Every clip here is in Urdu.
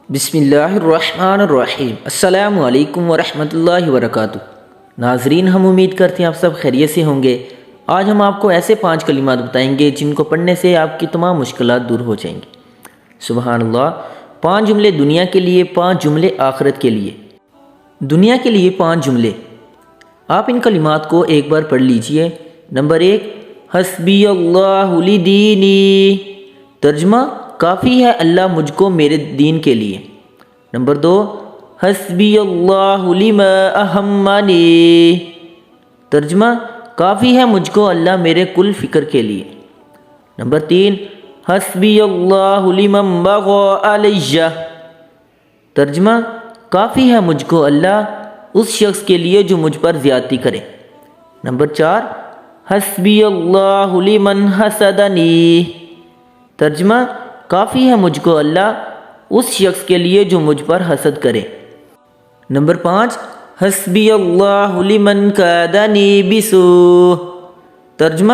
بسم اللہ الرحمن الرحیم۔ السلام علیکم ورحمۃ اللہ وبرکاتہ۔ ناظرین، ہم امید کرتے ہیں آپ سب خیریت سے ہوں گے۔ آج ہم آپ کو ایسے 5 کلمات بتائیں گے جن کو پڑھنے سے آپ کی تمام مشکلات دور ہو جائیں گی۔ سبحان اللہ۔ 5 جملے دنیا کے لیے، 5 جملے آخرت کے لیے۔ دنیا کے لیے 5 جملے۔ آپ ان کلمات کو ایک بار پڑھ لیجئے۔ نمبر 1، حسبی اللہ لدینی۔ ترجمہ: کافی ہے اللہ مجھ کو میرے دین کے لیے۔ نمبر 2، حسبی اللہ لما اہمنی۔ ترجمہ: کافی ہے مجھ کو اللہ میرے کل فکر کے لیے۔ نمبر 3، حسبی اللہ لمن بغى علیہ۔ ترجمہ: کافی ہے مجھ کو اللہ اس شخص کے لیے جو مجھ پر زیادتی کرے۔ نمبر 4، حسبی اللہ لمن حسدنی۔ ترجمہ: کافی ہے مجھ کو اللہ اس شخص کے لیے جو مجھ پر حسد کرے۔ نمبر 5، حسبی اللہ لمن کادنی بسوء۔ ترجمہ: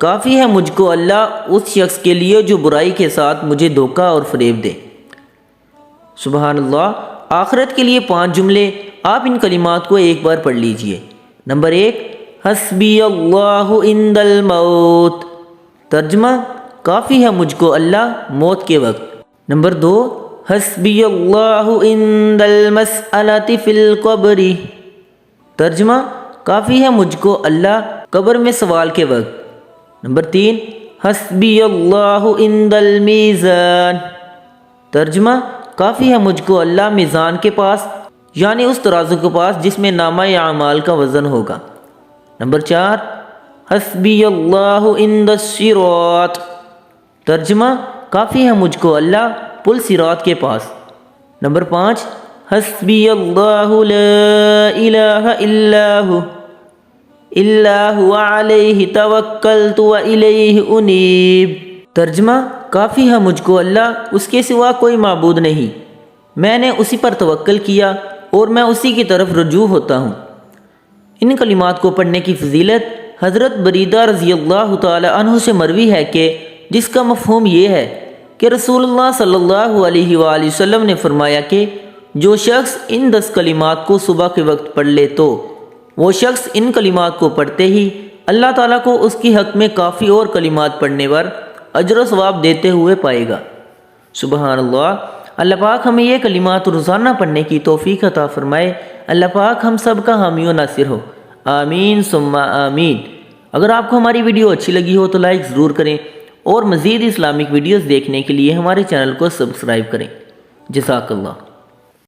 کافی ہے مجھ کو اللہ اس شخص کے لیے جو برائی کے ساتھ مجھے دھوکہ اور فریب دے۔ سبحان اللہ۔ آخرت کے لیے 5 جملے۔ آپ ان کلمات کو ایک بار پڑھ لیجئے۔ نمبر 1، حسبی اللہ عند الموت۔ ترجمہ: کافی ہے مجھ کو اللہ موت کے وقت۔ نمبر 2، حسبی اللہ عند المسألۃ فی القبر۔ ترجمہ: کافی ہے مجھ کو اللہ قبر میں سوال کے وقت۔ نمبر 3، حسبی اللہ عند المیزان۔ ترجمہ: کافی ہے مجھ کو اللہ میزان کے پاس، یعنی اس ترازو کے پاس جس میں نامہ اعمال کا وزن ہوگا۔ نمبر 4، حسبی اللہ عند الصراط۔ ترجمہ: کافی ہے مجھ کو اللہ پل صراط کے پاس۔ نمبر 5، حسبی اللہ لا الہ الا هو علیہ توکلت والیہ انیب۔ ترجمہ: کافی ہے مجھ کو اللہ اس کے سوا کوئی معبود نہیں، میں نے اسی پر توکل کیا اور میں اسی کی طرف رجوع ہوتا ہوں۔ ان کلمات کو پڑھنے کی فضیلت حضرت بریدہ رضی اللہ تعالی عنہ سے مروی ہے کہ جس کا مفہوم یہ ہے کہ رسول اللہ صلی اللہ علیہ وآلہ وسلم نے فرمایا کہ جو شخص ان 10 کلمات کو صبح کے وقت پڑھ لے تو وہ شخص ان کلمات کو پڑھتے ہی اللہ تعالیٰ کو اس کی حق میں کافی اور کلمات پڑھنے پر اجر و ثواب دیتے ہوئے پائے گا۔ سبحان اللہ۔ اللہ پاک ہمیں یہ کلمات روزانہ پڑھنے کی توفیق عطا فرمائے۔ اللہ پاک ہم سب کا حامی و ناصر ہو، آمین ثم آمین۔ اگر آپ کو ہماری ویڈیو اچھی لگی ہو تو لائک ضرور کریں اور مزید اسلامک ویڈیوز دیکھنے کے لیے ہمارے چینل کو سبسکرائب کریں۔ جزاک اللہ۔